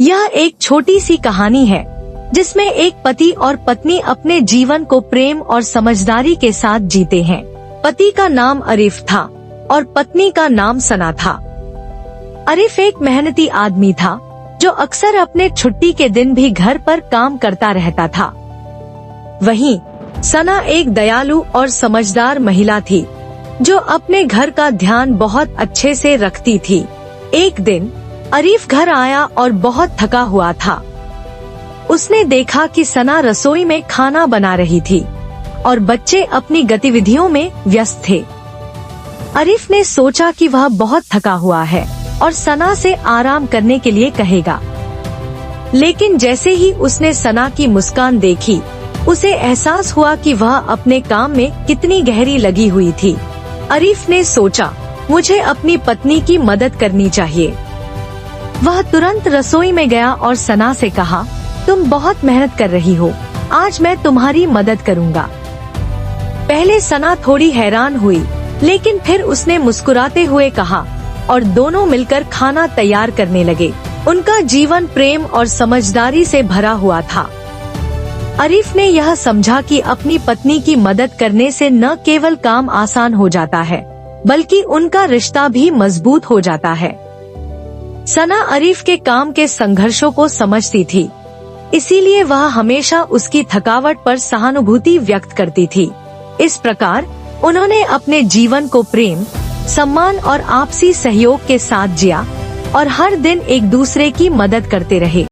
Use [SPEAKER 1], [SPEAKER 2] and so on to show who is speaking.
[SPEAKER 1] यह एक छोटी सी कहानी है जिसमें एक पति और पत्नी अपने जीवन को प्रेम और समझदारी के साथ जीते हैं। पति का नाम अरीफ था और पत्नी का नाम सना था। अरीफ एक मेहनती आदमी था जो अक्सर अपने छुट्टी के दिन भी घर पर काम करता रहता था। वहीं सना एक दयालु और समझदार महिला थी जो अपने घर का ध्यान बहुत अच्छे से रखती थी। एक दिन अरीफ घर आया और बहुत थका हुआ था। उसने देखा कि सना रसोई में खाना बना रही थी और बच्चे अपनी गतिविधियों में व्यस्त थे। अरीफ ने सोचा कि वह बहुत थका हुआ है और सना से आराम करने के लिए कहेगा, लेकिन जैसे ही उसने सना की मुस्कान देखी, उसे एहसास हुआ कि वह अपने काम में कितनी गहरी लगी हुई थी। अरीफ ने सोचा, मुझे अपनी पत्नी की मदद करनी चाहिए। वह तुरंत रसोई में गया और सना से कहा, तुम बहुत मेहनत कर रही हो, आज मैं तुम्हारी मदद करूंगा। पहले सना थोड़ी हैरान हुई, लेकिन फिर उसने मुस्कुराते हुए कहा और दोनों मिलकर खाना तैयार करने लगे। उनका जीवन प्रेम और समझदारी से भरा हुआ था। अरीफ ने यह समझा कि अपनी पत्नी की मदद करने से न केवल काम आसान हो जाता है, बल्कि उनका रिश्ता भी मजबूत हो जाता है। सना अरीफ के काम के संघर्षों को समझती थी, इसीलिए वह हमेशा उसकी थकावट पर सहानुभूति व्यक्त करती थी। इस प्रकार उन्होंने अपने जीवन को प्रेम, सम्मान और आपसी सहयोग के साथ जिया और हर दिन एक दूसरे की मदद करते रहे।